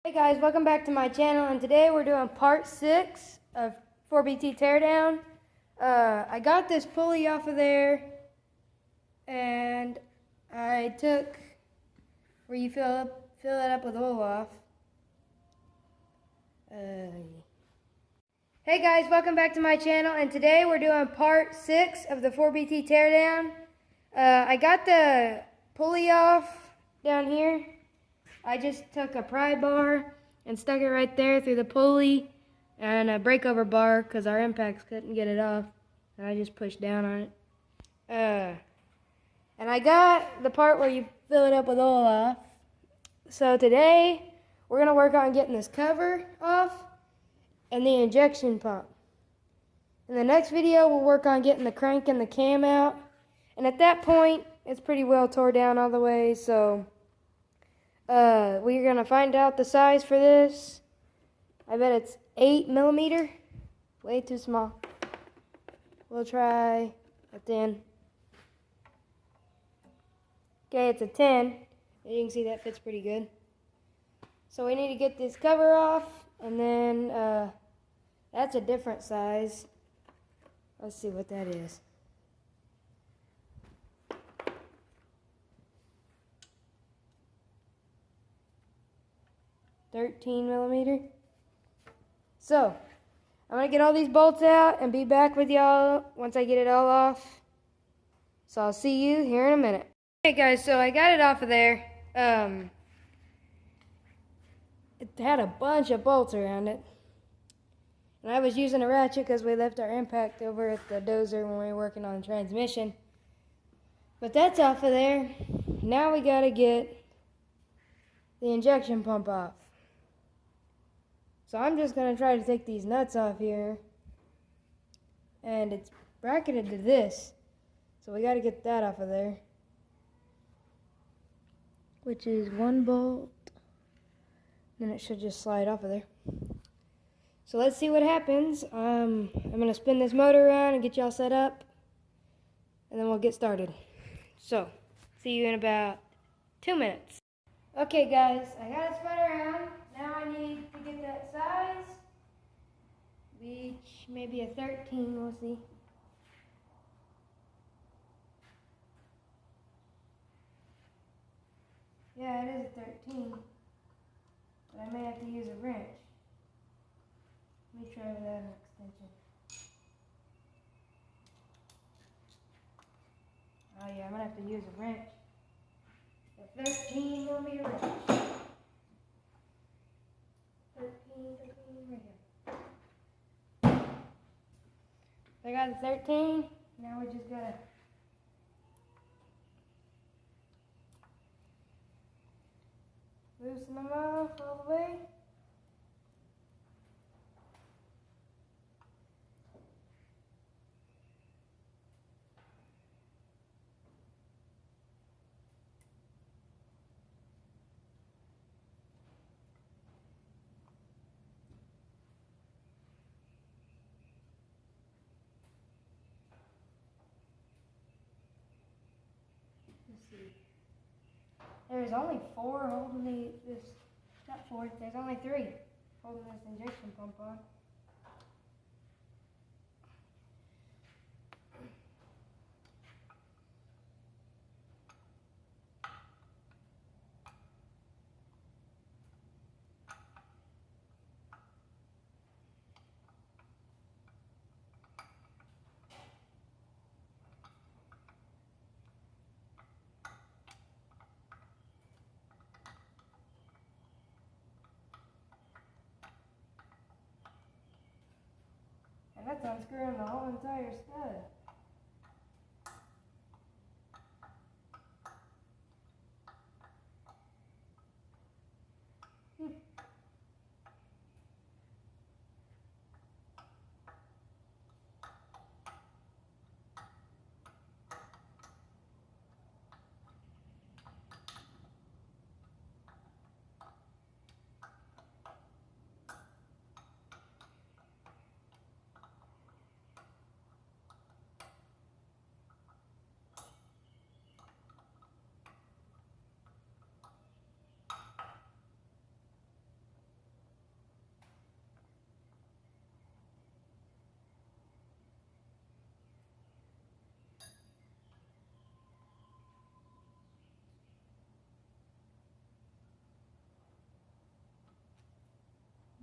Hey guys, welcome back to my channel, and today we're doing part 6 of 4BT teardown. I got this pulley off of there, and I took where you fill it up with oil off. Hey guys, welcome back to my channel, and today we're doing part 6 of the 4BT teardown. I got the pulley off down here. I just took a pry bar and stuck it right there through the pulley and a breakover bar because our impacts couldn't get it off. And I just pushed down on it. And I got the part where you fill it up with oil off. So today we're going to work on getting this cover off and the injection pump. In the next video we'll work on getting the crank and the cam out. And at that point it's pretty well tore down all the way, so we're going to find out the size for this. I bet it's 8mm. Way too small. We'll try a 10. Okay, it's a 10. You can see that fits pretty good. So we need to get this cover off, and then that's a different size. Let's see what that is. $13mm. So, I'm going to get all these bolts out and be back with y'all once I get it all off. So I'll see you here in a minute. Okay guys, so I got it off of there. It had a bunch of bolts around it. And I was using a ratchet because we left our impact over at the dozer when we were working on the transmission. But that's off of there. Now we got to get the injection pump off. So I'm just going to try to take these nuts off here. And it's bracketed to this. So we got to get that off of there. Which is one bolt. Then it should just slide off of there. So let's see what happens. I'm going to spin this motor around and get y'all set up. And then we'll get started. So, see you in about 2 minutes. Okay guys, I got it spun around. Now I need to get that size, which maybe a 13, we'll see. Yeah, it is a 13, but I may have to use a wrench. Let me try without an extension. Oh yeah, I'm gonna have to use a wrench. A 13mm wrench. 13 right here. I got the 13. Now we just gotta loosen them off all the way. There's only 4 holding this, not 4, there's only 3 holding this injection pump on. And that's unscrewing the whole entire stud.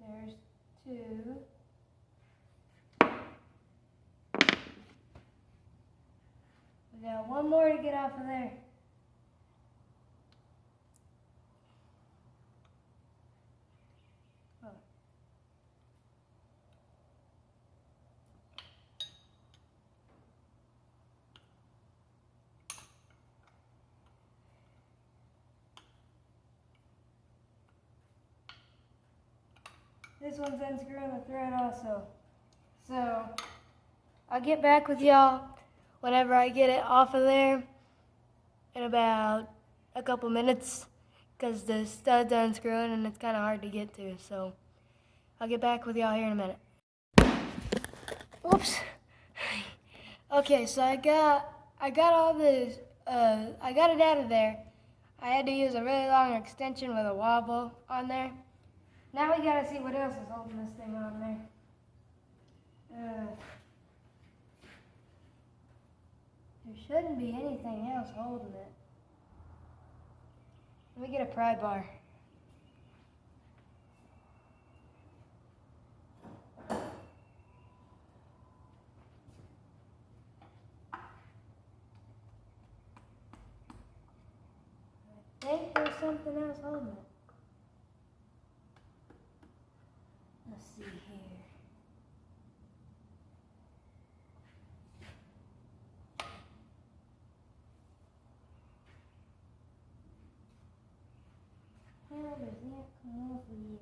There's two. We got one more to get off of there. Oh. This one's unscrewing the thread also. So I'll get back with y'all whenever I get it off of there in about a couple minutes, because the stud's unscrewing and it's kind of hard to get to. So I'll get back with y'all here in a minute. Oops. Okay, so I got all this, I got it out of there. I had to use a really long extension with a wobble on there. Now we gotta see what else is holding this thing on there. There shouldn't be anything else holding it. Let me get a pry bar. I think there's something else holding it. Let's see here. How does that come off of here?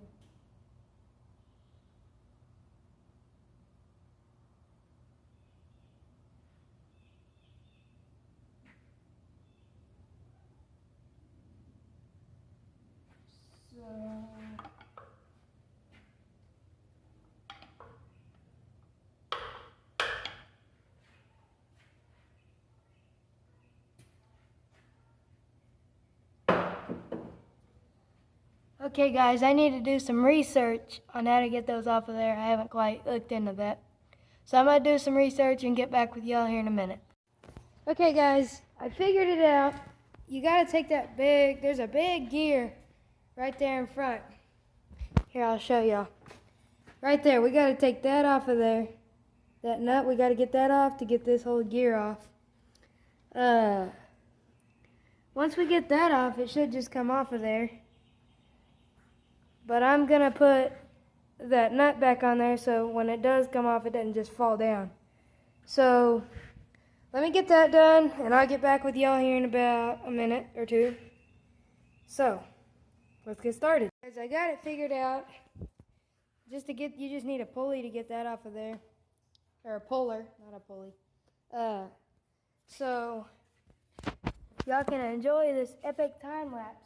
Okay guys, I need to do some research on how to get those off of there. I haven't quite looked into that. So I'm going to do some research and get back with y'all here in a minute. Okay guys, I figured it out. You got to take that there's a big gear right there in front. Here, I'll show y'all. Right there, we got to take that off of there. That nut, we got to get that off to get this whole gear off. Once we get that off, it should just come off of there. But I'm going to put that nut back on there so when it does come off, it doesn't just fall down. So let me get that done, and I'll get back with y'all here in about a minute or two. So let's get started. Guys, I got it figured out. You just need a pulley to get that off of there. Or a puller, not a pulley. So y'all can enjoy this epic time lapse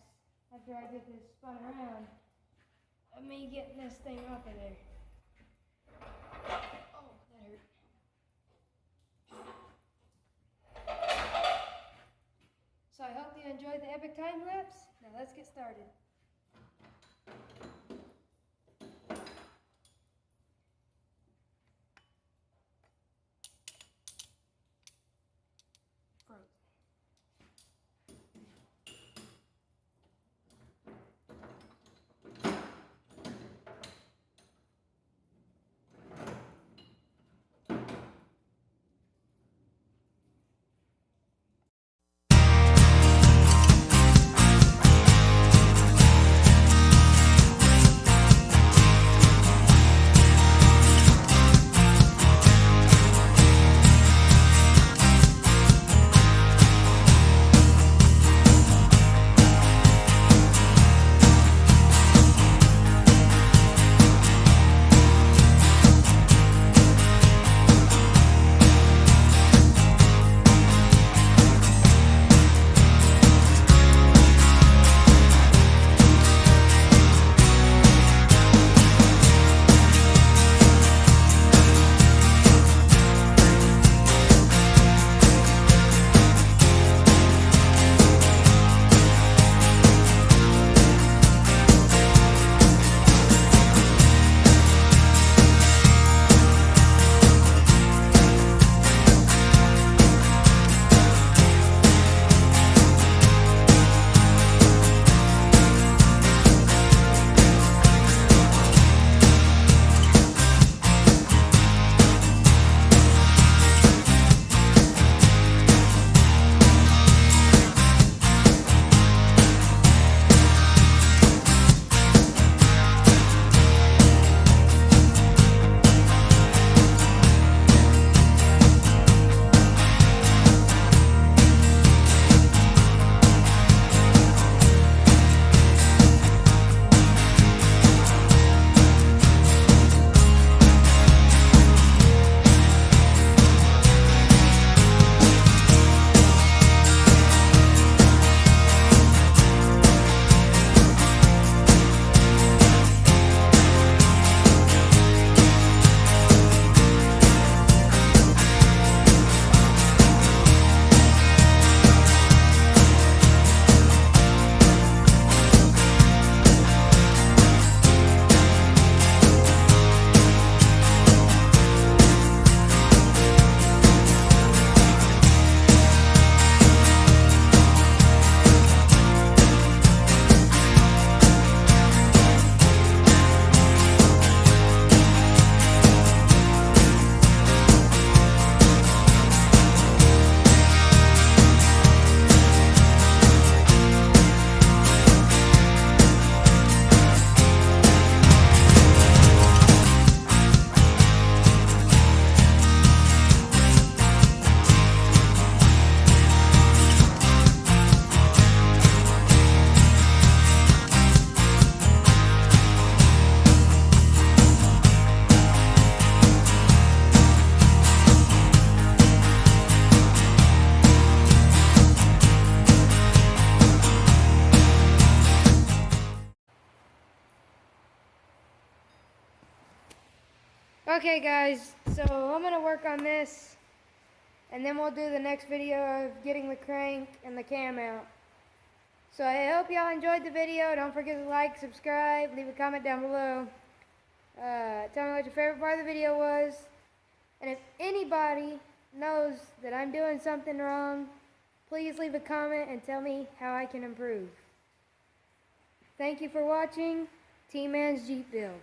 after I get this spun around. Of me getting this thing off of there. Oh, that hurt. So I hope you enjoyed the epic time lapse. Now let's get started. Okay guys, so I'm going to work on this, and then we'll do the next video of getting the crank and the cam out. So I hope y'all enjoyed the video. Don't forget to like, subscribe, leave a comment down below. Tell me what your favorite part of the video was. And if anybody knows that I'm doing something wrong, please leave a comment and tell me how I can improve. Thank you for watching T-Man's Jeep Build.